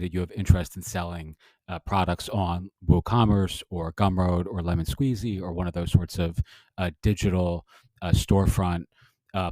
that you have interest in selling products on WooCommerce or Gumroad or Lemon Squeezy or one of those sorts of digital storefront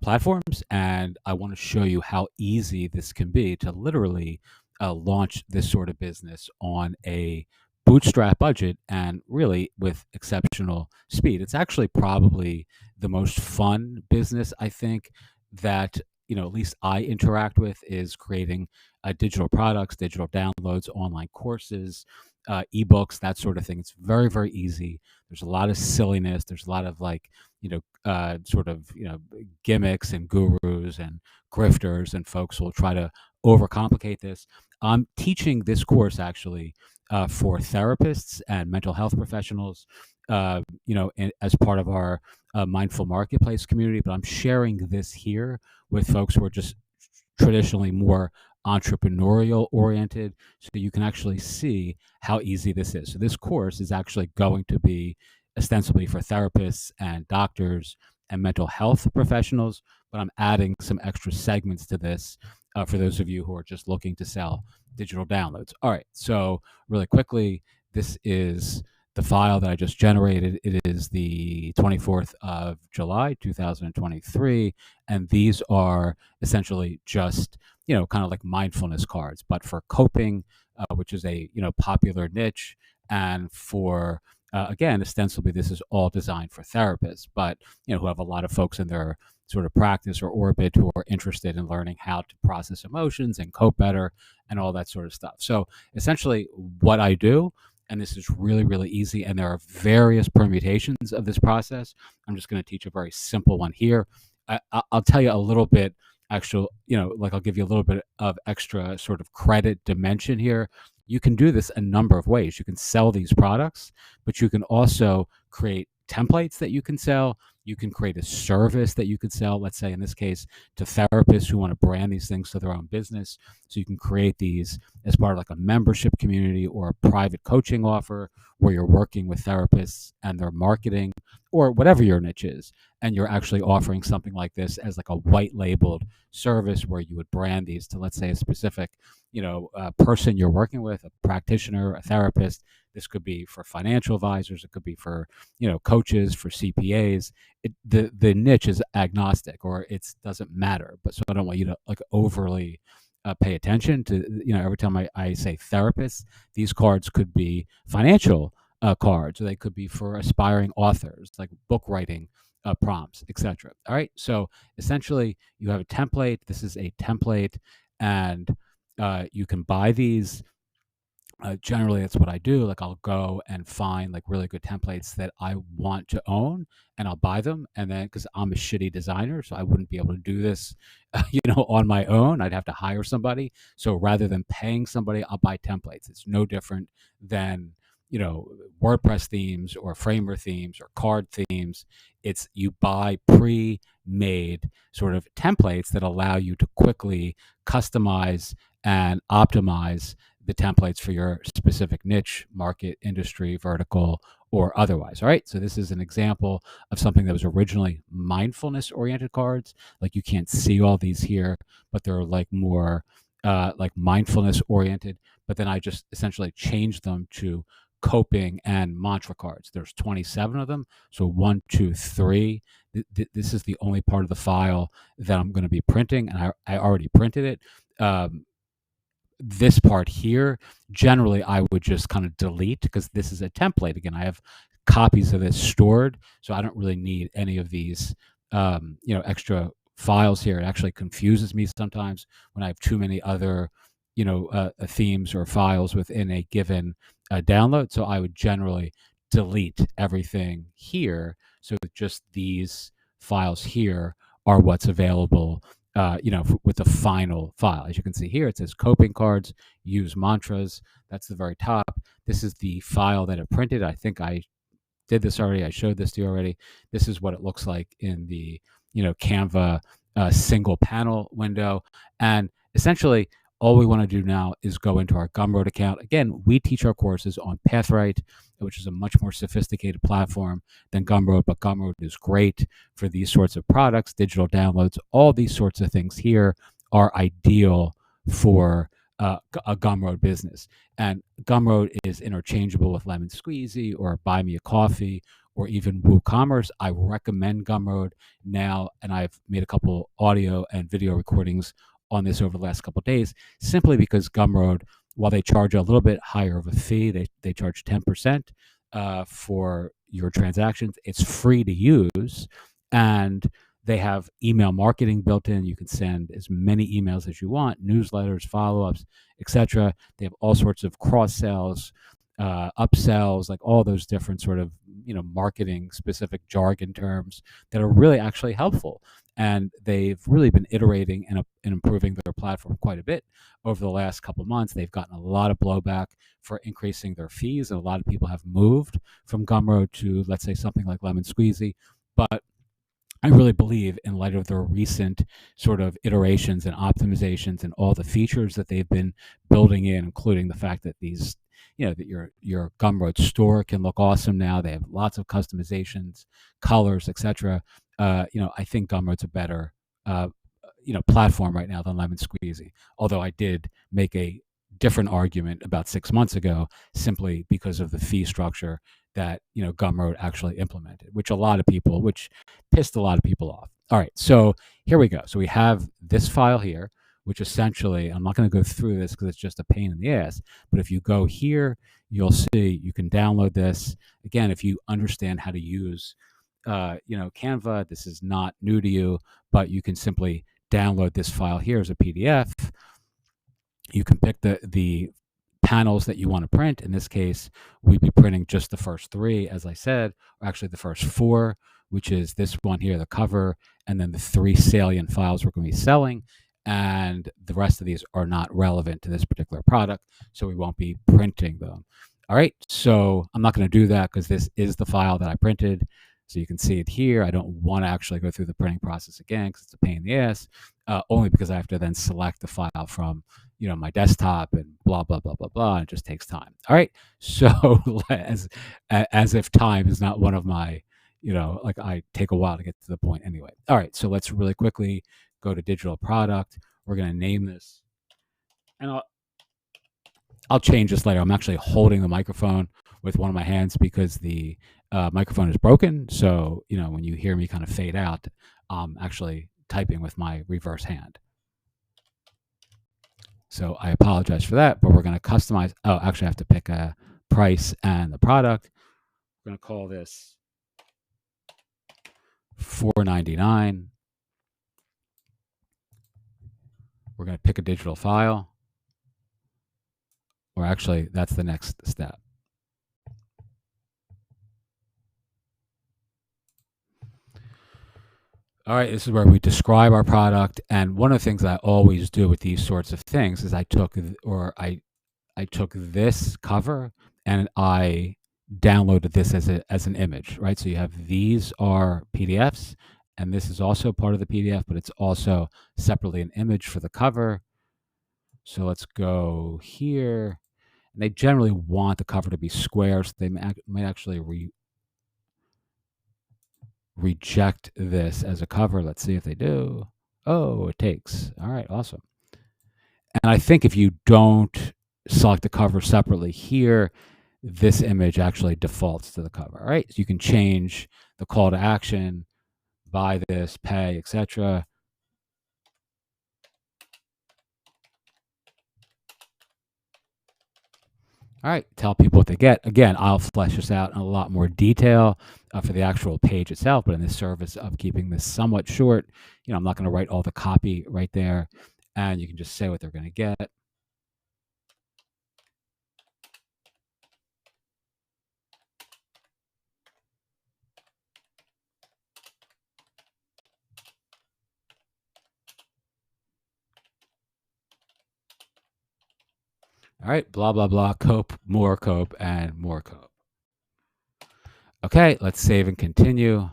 platforms. And I want to show you how easy this can be to literally launch this sort of business on a bootstrap budget and really with exceptional speed. It's actually probably the most fun business, I think, that at least I interact with, is creating digital products, digital downloads, online courses, ebooks, that sort of thing. It's very, very easy. There's a lot of silliness. There's a lot of sort of gimmicks and gurus and grifters and folks who will try to overcomplicate this. I'm teaching this course actually for therapists and mental health professionals, as part of our mindful marketplace community. But I'm sharing this here with folks who are just traditionally more entrepreneurial oriented, so you can actually see how easy this is. So this course is actually going to be ostensibly for therapists and doctors and mental health professionals, but I'm adding some extra segments to this for those of you who are just looking to sell digital downloads. All right, so really quickly, this is the file that I just generated. It is the 24th of July, 2023, and these are essentially just, kind of like mindfulness cards, but for coping, which is a, popular niche, and for again, ostensibly, this is all designed for therapists, but who have a lot of folks in their sort of practice or orbit who are interested in learning how to process emotions and cope better and all that sort of stuff. So essentially, what I do, and this is really, really easy, and there are various permutations of this process. I'm just going to teach a very simple one here. I'll tell you a little bit, actual, I'll give you a little bit of extra sort of credit dimension here. You can do this a number of ways. You can sell these products, but you can also create templates that you can sell. You can create a service that you could sell, let's say in this case, to therapists who want to brand these things to their own business. So you can create these as part of like a membership community or a private coaching offer where you're working with therapists and their marketing or whatever your niche is. And you're actually offering something like this as like a white labeled service where you would brand these to, let's say, a specific, person you're working with, a practitioner, a therapist. This could be for financial advisors. It could be for, coaches, for CPAs. The niche is agnostic, or it doesn't matter. But so I don't want you to like overly pay attention to, every time I say therapists, these cards could be financial cards, or they could be for aspiring authors, like book writing prompts, etc. All right. So essentially, you have a template. This is a template, and you can buy these. Generally, that's what I do. Like, I'll go and find like really good templates that I want to own, and I'll buy them. And then, because I'm a shitty designer, so I wouldn't be able to do this, on my own. I'd have to hire somebody. So rather than paying somebody, I'll buy templates. It's no different than WordPress themes or Framer themes or card themes. It's you buy pre-made sort of templates that allow you to quickly customize and optimize the templates for your specific niche, market, industry, vertical, or otherwise. All right. So this is an example of something that was originally mindfulness oriented cards. Like, you can't see all these here, but they're like more like mindfulness oriented. But then I just essentially changed them to coping and mantra cards. There's 27 of them. So 1, 2, 3. This is the only part of the file that I'm going to be printing, and I already printed it. This part here, generally I would just kind of delete, because this is a template. Again, I have copies of this stored, so I don't really need any of these, extra files here. It actually confuses me sometimes when I have too many other, themes or files within a given download. So I would generally delete everything here, so that just these files here are what's available with the final file. As you can see here, it says coping cards, use mantras. That's the very top. This is the file that it printed. I think I did this already. I showed this to you already. This is what it looks like in the, Canva single panel window. And essentially, all we want to do now is go into our Gumroad account. Again, we teach our courses on Pathright, which is a much more sophisticated platform than Gumroad, but Gumroad is great for these sorts of products, digital downloads. All these sorts of things here are ideal for a Gumroad business. And Gumroad is interchangeable with Lemon Squeezy or Buy Me a Coffee or even WooCommerce. I recommend Gumroad now, and I've made a couple audio and video recordings on this over the last couple of days, simply because Gumroad, while they charge a little bit higher of a fee, they charge 10% for your transactions. It's free to use, and they have email marketing built in. You can send as many emails as you want, newsletters, follow-ups, etc. They have all sorts of cross sells, upsells, like all those different sort of marketing specific jargon terms that are really actually helpful. And they've really been iterating and improving their platform quite a bit over the last couple of months. They've gotten a lot of blowback for increasing their fees, and a lot of people have moved from Gumroad to, let's say, something like Lemon Squeezy. But I really believe, in light of their recent sort of iterations and optimizations and all the features that they've been building in, including the fact that that your Gumroad store can look awesome now. They have lots of customizations, colors, etc. I think Gumroad's a better platform right now than Lemon Squeezy. Although I did make a different argument about 6 months ago, simply because of the fee structure that Gumroad actually implemented, which pissed a lot of people off. All right, so here we go. So we have this file here, which essentially, I'm not going to go through this because it's just a pain in the ass, but if you go here, you'll see you can download this. Again, if you understand how to use Canva, this is not new to you, but you can simply download this file here as a PDF. You can pick the panels that you want to print. In this case, we'd be printing just the first 3, as I said, or actually the first 4, which is this one here, the cover, and then the 3 salient files we're going to be selling. And the rest of these are not relevant to this particular product, so we won't be printing them. All right, so I'm not going to do that because this is the file that I printed. So you can see it here. I don't want to actually go through the printing process again because it's a pain in the ass, only because I have to then select the file from my desktop and blah, blah, blah, blah, blah. It just takes time. All right. So as if time is not one of my, like I take a while to get to the point anyway. All right. So let's really quickly go to digital product. We're going to name this, and I'll change this later. I'm actually holding the microphone with one of my hands because the microphone is broken. So, when you hear me kind of fade out, I'm actually typing with my reverse hand. So I apologize for that, but we're going to customize. Oh, actually, I have to pick a price and the product. We're going to call this $4.99. We're going to pick a digital file. Or actually, that's the next step. All right, this is where we describe our product. And one of the things I always do with these sorts of things is I took this cover and I downloaded this as an image, right? So you have, these are PDFs, and this is also part of the PDF, but it's also separately an image for the cover. So let's go here. And they generally want the cover to be square, so they might actually reject this as a cover. Let's see if they do. Oh, it takes. All right, awesome. And I think if you don't select the cover separately here, this image actually defaults to the cover. All right, so you can change the call to action, buy this, pay, etc. All right, tell people what they get. Again, I'll flesh this out in a lot more detail for the actual page itself, but in the service of keeping this somewhat short, I'm not going to write all the copy right there, and you can just say what they're going to get. All right, blah, blah, blah, cope, and more cope. Okay, let's save and continue.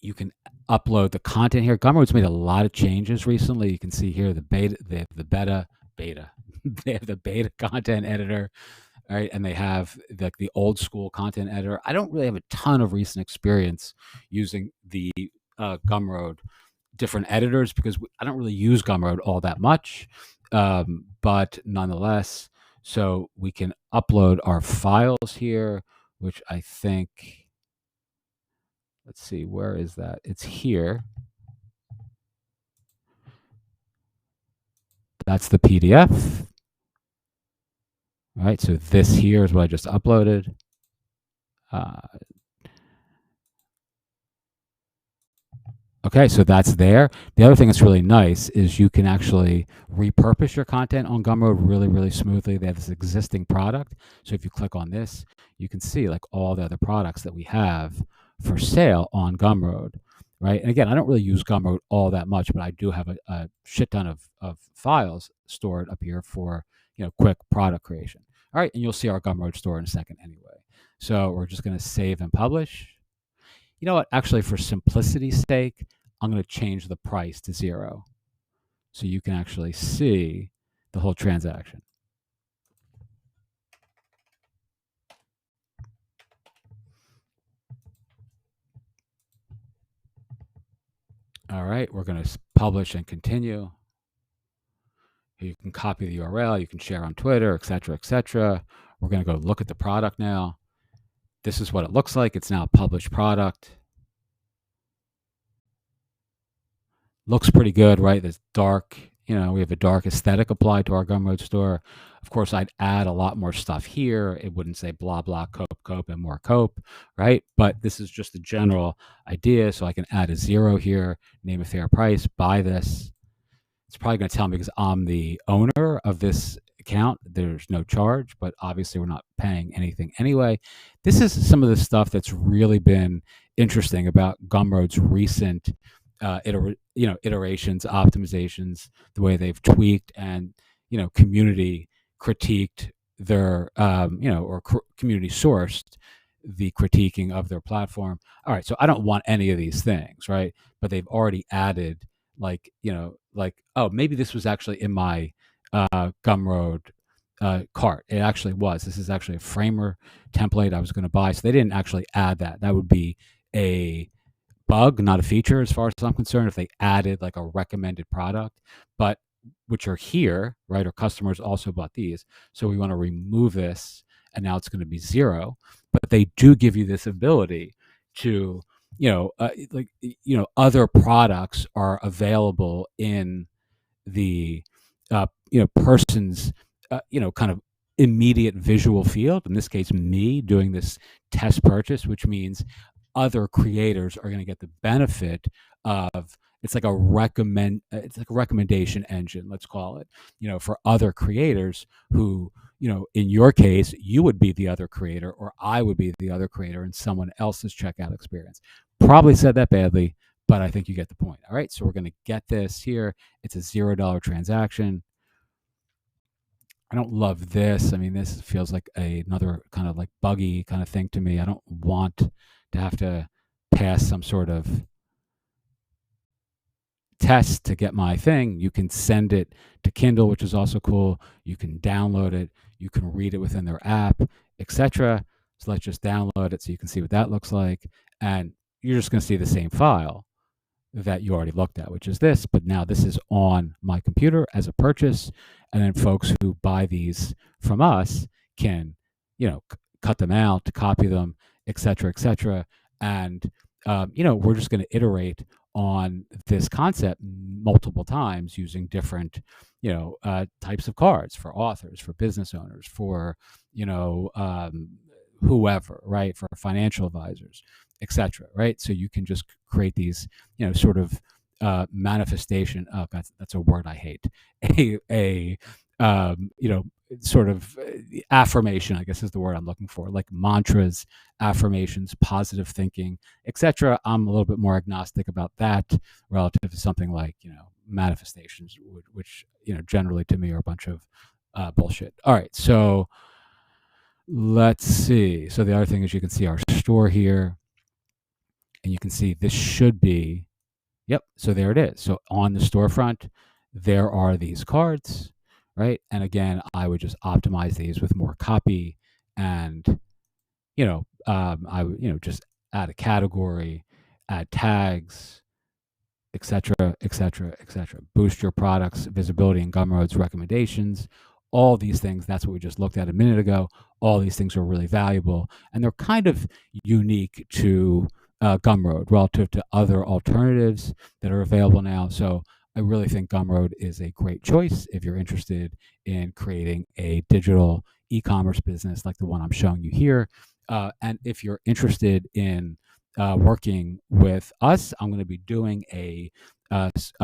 You can upload the content here. Gumroad's made a lot of changes recently. You can see here the beta, they have the beta. They have the beta content editor, right? And they have the old school content editor. I don't really have a ton of recent experience using the Gumroad different editors because I don't really use Gumroad all that much. but nonetheless, so we can upload our files here, which I think, let's see, where is that? It's here. That's the PDF. All right, so this here is what I just uploaded. Uh, Okay, so that's there. The other thing that's really nice is you can actually repurpose your content on Gumroad really, really smoothly. They have this existing product. So if you click on this, you can see like all the other products that we have for sale on Gumroad, right? And again, I don't really use Gumroad all that much, but I do have a shit ton of files stored up here for, quick product creation. All right, and you'll see our Gumroad store in a second anyway. So we're just going to save and publish. You know what? Actually, for simplicity's sake, I'm going to change the price to 0 so you can actually see the whole transaction. All right, we're going to publish and continue. You can copy the URL, you can share on Twitter, et cetera, et cetera. We're going to go look at the product now. This is what it looks like. It's now a published product. Looks pretty good, right? This dark, we have a dark aesthetic applied to our Gumroad store. Of course, I'd add a lot more stuff here. It wouldn't say blah, blah, cope, and more cope, right? But this is just a general idea. So I can add a 0 here, name a fair price, buy this. It's probably going to tell me because I'm the owner of this account. There's no charge, but obviously we're not paying anything anyway. This is some of the stuff that's really been interesting about Gumroad's recent iterations, optimizations, the way they've tweaked and community critiqued their community sourced the critiquing of their platform. All right, so I don't want any of these things, right? But they've already added like oh, maybe this was actually in my Gumroad cart. It actually was. This is actually a framer template I was going to buy, so they didn't actually add that. That would be a bug, not a feature as far as I'm concerned, if they added like a recommended product, but which are here, right? Our customers also bought these. So we want to remove this and now it's going to be 0. But they do give you this ability to, other products are available in the, person's, kind of immediate visual field. In this case, me doing this test purchase, which means other creators are going to get the benefit of it's like a recommendation engine, let's call it, for other creators who, in your case, you would be the other creator or I would be the other creator in someone else's checkout experience. Probably said that badly, but I think you get the point. All right, so we're going to get this here. It's a $0 transaction. I don't love this. I mean, this feels like another kind of like buggy kind of thing to me. I don't want to have to pass some sort of test to get my thing. You can send it to Kindle, which is also cool. You can download it. You can read it within their app, etc. So let's just download it so you can see what that looks like. And you're just going to see the same file that you already looked at, which is this, but now this is on my computer as a purchase. And then folks who buy these from us can, cut them out, copy them, et cetera, and, we're just going to iterate on this concept multiple times using different, types of cards for authors, for business owners, for, whoever, right, for financial advisors, etc. Right, so you can just create these, sort of manifestation. Oh, that's a word I hate. A sort of affirmation, I guess is the word I'm looking for, like mantras, affirmations, positive thinking, etc. I'm a little bit more agnostic about that relative to something like manifestations, which generally to me are a bunch of bullshit. All right, so let's see. So the other thing is you can see our store here, and you can see this should be, yep, so there it is. So on the storefront, there are these cards, right? And again, I would just optimize these with more copy and, I would, just add a category, add tags, et cetera, et cetera, et cetera. Boost your product's visibility in Gumroad's recommendations. All these things, that's what we just looked at a minute ago. All these things are really valuable, and they're kind of unique to Gumroad relative to other alternatives that are available now. So I really think Gumroad is a great choice if you're interested in creating a digital e-commerce business like the one I'm showing you here. And if you're interested in working with us, I'm going to be doing a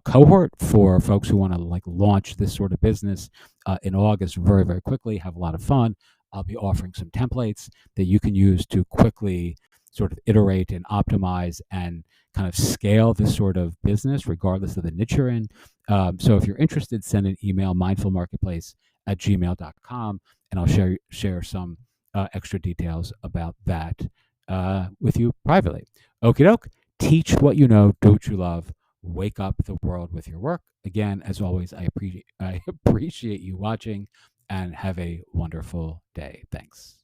cohort for folks who want to like launch this sort of business in August very, very quickly, have a lot of fun. I'll be offering some templates that you can use to quickly sort of iterate and optimize and kind of scale this sort of business, regardless of the niche you're in. So if you're interested, send an email, mindfulmarketplace@gmail.com, and I'll share some extra details about that with you privately. Okie doke. Teach what you know, do what you love, wake up the world with your work. Again, as always, I appreciate you watching and have a wonderful day. Thanks.